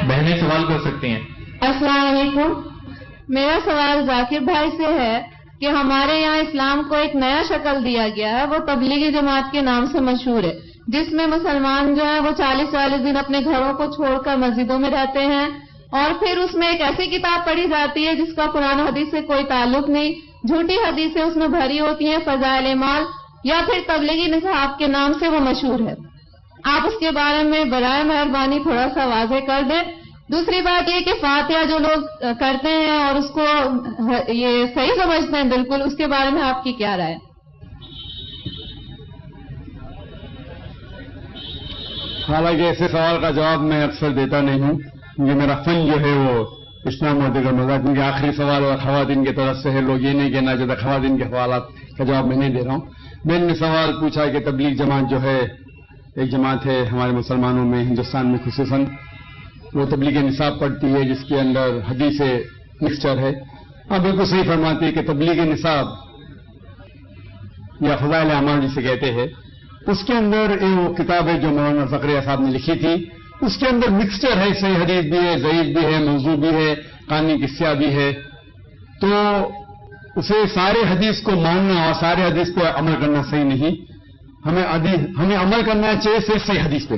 بہنیں سوال کر سکتی ہیں. السلام علیکم. میرا سوال ذاکر بھائی سے ہے کہ ہمارے یہاں اسلام کو ایک نیا شکل دیا گیا ہے، وہ تبلیغی جماعت کے نام سے مشہور ہے، جس میں مسلمان جو ہیں وہ 40 دن اپنے گھروں کو چھوڑ کر مسجدوں میں رہتے ہیں، اور پھر اس میں ایک ایسی کتاب پڑھی جاتی ہے جس کا قرآن حدیث سے کوئی تعلق نہیں، جھوٹی حدیثیں اس میں بھری ہوتی ہیں، فضائل اعمال یا پھر تبلیغی نصاب کے نام سے وہ مشہور ہے. آپ اس کے بارے میں برائے مہربانی تھوڑا سا واضح کر دیں. دوسری بات یہ کہ فاتحہ جو لوگ کرتے ہیں اور اس کو یہ صحیح سمجھتے ہیں بالکل، اس کے بارے میں آپ کی کیا رائے؟ حالانکہ ایسے سوال کا جواب میں اکثر دیتا نہیں ہوں، کیونکہ میرا فن جو ہے وہ اسلام اور دیگر مذاہب، کیونکہ آخری سوال اور خواتین کی طرف سے ہے، لوگ یہ نہیں کہنا چاہتے خواتین کے سوالات کا جواب میں نہیں دے رہا ہوں. میں نے سوال پوچھا کہ تبلیغ جماعت جو ہے ایک جماعت ہے ہمارے مسلمانوں میں، ہندوستان میں خصوصاً، وہ تبلیغ نصاب پڑھتی ہے جس کے اندر حدیث مکسچر ہے. آپ بالکل صحیح فرماتی ہے کہ تبلیغ نصاب یا فضائل اعمال جسے کہتے ہیں، اس کے اندر وہ کتاب ہے جو مولانا زکریا صاحب نے لکھی تھی، اس کے اندر مکسچر ہے، صحیح حدیث بھی ہے، ضعیف بھی ہے، موضوع بھی ہے، قانونی قصہ بھی ہے. تو اسے سارے حدیث کو ماننا اور سارے حدیث پہ عمل کرنا صحیح نہیں. ہمیں عمل کرنا چاہیے صحیح حدیث پہ.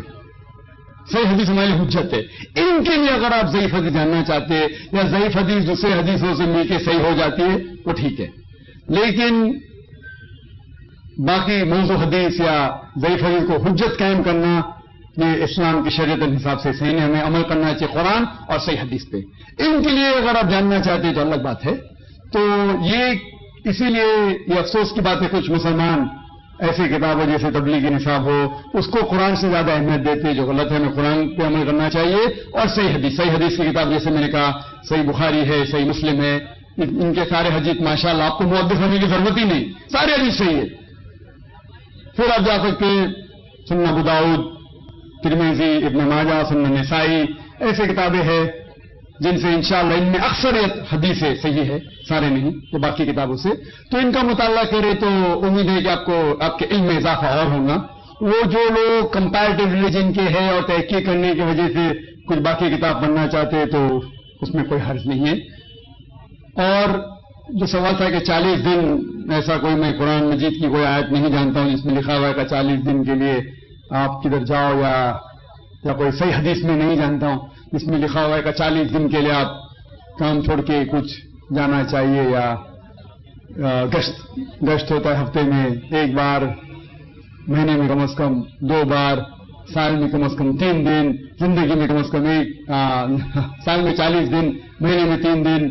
صحیح حدیث ہمارے لیے حجت ہے. ان کے لیے اگر آپ ضعیف حدیث جاننا چاہتے ہیں یا ضعیف حدیث دوسرے حدیثوں سے مل کے صحیح ہو جاتی ہے وہ ٹھیک ہے، لیکن باقی موضوع حدیث یا ضعیف حدیث کو حجت قائم کرنا یہ اسلام کی شریعت کے حساب سے صحیح نہیں. ہمیں عمل کرنا چاہیے قرآن اور صحیح حدیث پہ. ان کے لیے اگر آپ جاننا چاہتے ہیں تو الگ بات ہے. تو یہ اسی لیے یہ افسوس کی بات ہے کچھ مسلمان ایسی کتابیں جیسے تبلیغی نصاب ہو اس کو قرآن سے زیادہ اہمیت دیتے ہیں، جو غلط ہے. ہمیں قرآن پہ عمل کرنا چاہیے اور صحیح حدیث کی کتاب جیسے میں نے کہا صحیح بخاری ہے، صحیح مسلم ہے، ان کے سارے حدیث ماشاءاللہ آپ کو محدث ہونے کی ضرورت ہی نہیں، سارے حدیث صحیح ہے. پھر آپ جا سکتے سنن ابو داؤد، ترمذی، ابن ماجہ، سنن نسائی، ایسے کتابیں ہیں جن سے انشاءاللہ ان میں اکثریت حدیثیں صحیح ہے، سارے نہیں تو باقی کتابوں سے. تو ان کا مطالعہ کرے تو امید ہے کہ آپ کے علم میں اضافہ اور ہوگا. وہ جو لوگ کمپیریٹو ریلیجن کے ہیں اور تحقیق کرنے کی وجہ سے کچھ باقی کتاب پڑھنا چاہتے ہیں تو اس میں کوئی حرج نہیں ہے. اور جو سوال تھا کہ 40 دن ایسا کوئی میں قرآن مجید کی کوئی آیت نہیں جانتا ہوں جس میں لکھا ہوا ہے کہ 40 دن کے لیے آپ کدھر جاؤ، یا کوئی صحیح حدیث میں نہیں جانتا ہوں جس میں لکھا ہوا ہے کہ 40 دن کے لیے آپ کام چھوڑ کے کچھ جانا چاہیے، یا گشت ہوتا ہے ہفتے میں 1 بار، مہینے میں کم از کم 2 بار، سال میں کم از کم 3 دن، زندگی میں کم از کم سال میں 40 دن، مہینے میں 3 دن،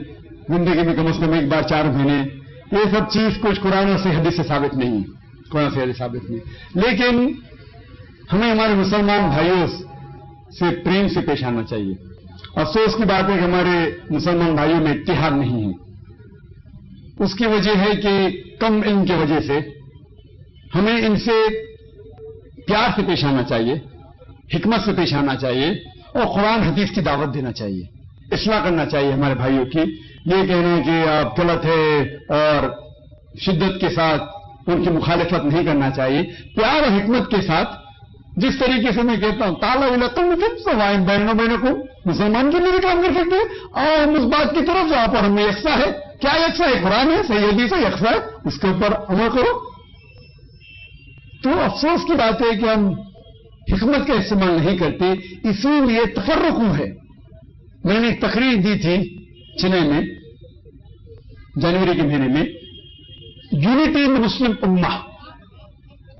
زندگی میں کم از کم 1 بار 4 مہینے. یہ سب چیز کچھ قرآن سے حدیث سے ثابت نہیں، قرآن سے حدیث ثابت نہیں. لیکن ہمیں ہمارے مسلمان بھائیوں سے پریم سے پیش آنا چاہیے. افسوس کی بات ہے کہ ہمارے مسلمان بھائیوں میں اتحاد نہیں ہے. اس کی وجہ ہے کہ کم علم کی وجہ سے ہمیں ان سے پیار سے پیش آنا چاہیے، حکمت سے پیش آنا چاہیے اور قرآن حدیث کی دعوت دینا چاہیے، اصلاح کرنا چاہیے ہمارے بھائیوں کی. یہ کہنا کہ آپ غلط ہے اور شدت کے ساتھ ان کی مخالفت نہیں کرنا چاہیے. پیار اور حکمت کے ساتھ، جس طریقے سے میں کہتا ہوں تعالیٰ بہنوں بہنوں کو مسلمان کے لیے کام کر سکتے ہیں اور ہم اس بات کی طرف جہاں پر ہمیں یکساں ہے. کیا یکساں ہے؟ قرآن ہے، صحیح حدیث ہے، یکساں ہے، اس کے اوپر عمل کرو. تو افسوس کی بات ہے کہ ہم حکمت کا استعمال نہیں کرتے، اسی لیے تفرق ہے. میں نے ایک تقریر دی تھی چنئی میں جنوری کے مہینے میں، یونٹی ان مسلم امہ،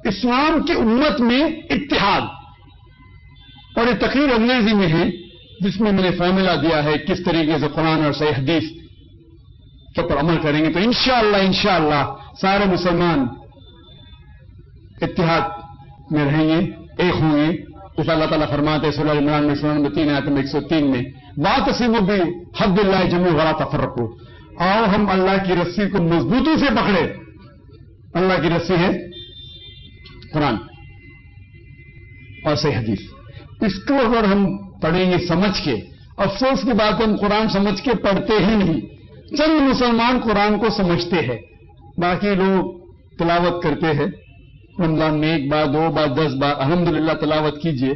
اسلام کی امت میں اتحاد. اور یہ تقریر انگریزی میں ہے جس میں نے فارمولا دیا ہے کس طریقے سے قرآن اور صحیح حدیث کے پر عمل کریں گے تو انشاءاللہ سارے مسلمان اتحاد میں رہیں گے، ایک ہوں گے. اس اللہ تعالیٰ فرماتے ہیں سورہ عمران میں 3 آیت میں 103 میں وَاعْتَصِمُوا بِحَبْلِ اللَّهِ جَمِيعًا وَلَا تَفَرَّقُوا. آؤ ہم اللہ کی رسی کو مضبوطی سے پکڑے. اللہ کی رسی ہے قرآن اور صحیح حدیث. اس کو اگر ہم پڑھیں گے سمجھ کے، افسوس کی بات ہے ہم قرآن سمجھ کے پڑھتے ہی نہیں. چند مسلمان قرآن کو سمجھتے ہیں، باقی لوگ تلاوت کرتے ہیں، رمضان میں 1 بار 2 بار 10 بار الحمدللہ تلاوت کیجئے،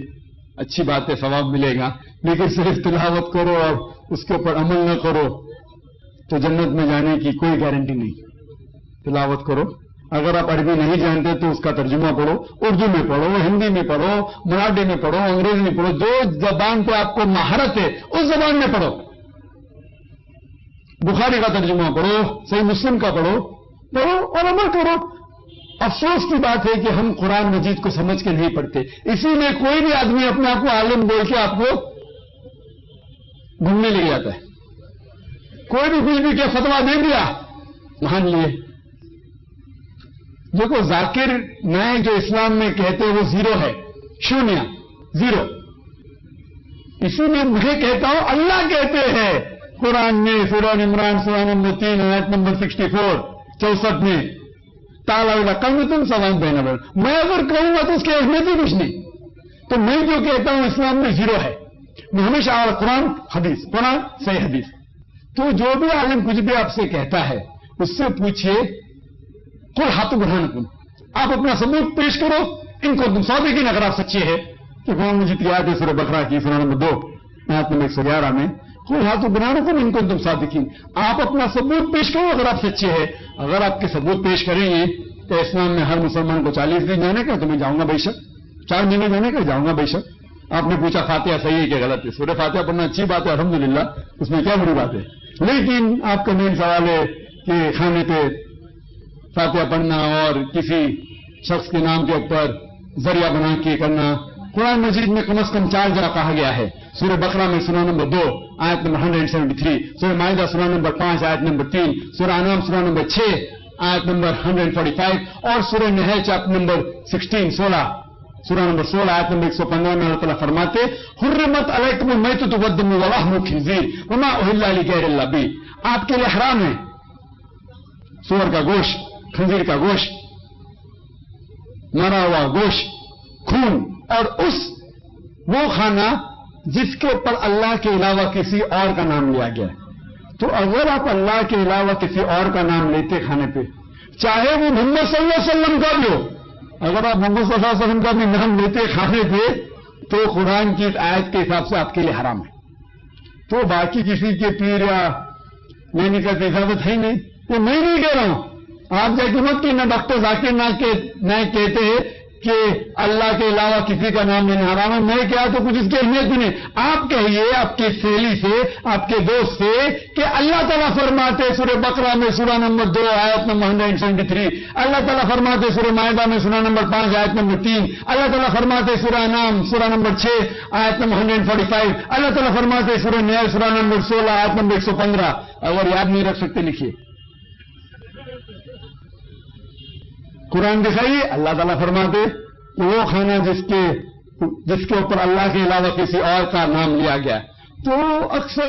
اچھی بات ہے، ثواب ملے گا، لیکن صرف تلاوت کرو اور اس کے اوپر عمل نہ کرو تو جنت میں جانے کی کوئی گارنٹی نہیں۔ تلاوت کرو، اگر آپ عربی نہیں جانتے تو اس کا ترجمہ پڑھو، اردو میں پڑھو، ہندی میں پڑھو، مراٹھی میں پڑھو، انگریزی میں پڑھو، جو زبان پہ آپ کو مہارت ہے اس زبان میں پڑھو۔ بخاری کا ترجمہ پڑھو، صحیح مسلم کا پڑھو اور عمل کرو۔ افسوس کی بات ہے کہ ہم قرآن مجید کو سمجھ کے نہیں پڑھتے، اسی لیے کوئی بھی آدمی اپنے آپ کو عالم بول کے آپ کو گھومنے لے جاتا ہے۔ کوئی بھی کچھ بھی کیا فتوا دے دیا مان لیے۔ دیکھو ذاکر نائک جو اسلام میں کہتے ہیں وہ زیرو ہے، شونیہ، زیرو۔ اسی لیے میں کہتا ہوں اللہ کہتے ہیں قرآن میں سورہ عمران سورہ نمبر 3 آیت نمبر 64 میں تالا کل میں تم سوام بہنا بڑھ، میں اگر کہوں گا تو اس کی اہمیت ہی کچھ نہیں۔ تو میں جو کہتا ہوں اسلام میں زیرو ہے، میں ہمیشہ قرآن حدیث، قرآن صحیح حدیث۔ تو جو بھی عالم کچھ بھی آپ سے کہتا ہے اس سے پوچھئے قل ہاتھ برہانکم، آپ اپنا ثبوت پیش کرو، ان کو تم صادقین اگر آپ سچے ہیں۔ کہ قرآن مجید کی آیت ہے سورہ بقرہ کی سورہ نمبر 2 آیت نمبر 111 میں قل ہاتھ برہانکم ان کو تم صادقین، آپ اپنا ثبوت پیش کرو اگر آپ سچے ہیں۔ اگر آپ کے ثبوت پیش کریں گے تو اسلام میں ہر مسلمان کو 40 دن جانے کا، تو میں جاؤں گا بے شک، 4 مہینے جانے کا جاؤں گا بے شک۔ آپ نے پوچھا فاتحہ صحیح ہے کہ غلط ہے؟ سورہ فاتحہ پڑھنا اچھی بات ہے الحمدللہ، اس میں کیا بری بات ہے؟ لیکن آپ کا مین سوال ہے کہ کھانے پہ فاتحہ پڑھنا اور کسی شخص کے نام کے اوپر ذریعہ بنا کے کرنا۔ قرآن مجید میں کم از کم 4 جگہ کہا گیا ہے، سورہ بقرہ میں سورہ نمبر 2 آیت نمبر 173، سورہ مائدہ سورہ نمبر 5 آیت نمبر 3، سورہ انعام سورہ نمبر 6 آیت نمبر 145 اور سورہ نحل چیپٹر نمبر 16 سورہ نمبر 16 آیت نمبر 115 میں اللہ تعالیٰ فرماتے حرمت علیکم المیتۃ والدم ولحم الخنزیر وما اہل لغیر اللہ بہ، آپ کے لیے حرام ہے سور کا گوشت، خنزیر کا گوشت، مرا ہوا گوشت، خون، اور وہ کھانا جس کے اوپر اللہ کے علاوہ کسی اور کا نام لیا گیا ہے۔ تو اگر آپ اللہ کے علاوہ کسی اور کا نام لیتے کھانے پہ، چاہے وہ محمد صلی اللہ علیہ وسلم کا بھی ہو، اگر آپ محمد صلی اللہ علیہ وسلم کا بھی نام لیتے کھانے پہ تو قرآن کی اس آیت کے حساب سے آپ کے لیے حرام ہے۔ تو باقی کسی کے پیر یا لینے کا اجازت ہے ہی نہیں، تو میں نہیں کہہ رہا ہوں، آپ جا کے مت کہ نہ ڈاکٹر ذاکر نائک کہتے ہیں کہ اللہ کے علاوہ کسی کا نام لینا حرام ہے، میں کیا تو کچھ اس کی اہمیت بھی نہیں۔ آپ کہیے آپ کی سہیلی سے، آپ کے دوست سے کہ اللہ تعالیٰ فرماتے سورہ بقرہ میں سورہ نمبر 2 آیت نمبر 173، اللہ تعالیٰ فرماتے سورہ مائدہ میں سورہ نمبر 5 آیت نمبر 3، اللہ تعالیٰ فرماتے سورہ انعام سورہ نمبر 6 آیت نمبر 145، اللہ تعالیٰ فرماتے سورہ نحل سورہ نمبر 16 آیت نمبر 115۔ اگر یاد نہیں رکھ سکتے لکھیے، قرآن دکھائیے، اللہ تعالیٰ فرماتے کہ وہ کھانا جس کے اوپر اللہ کے علاوہ کسی اور کا نام لیا گیا۔ تو اکثر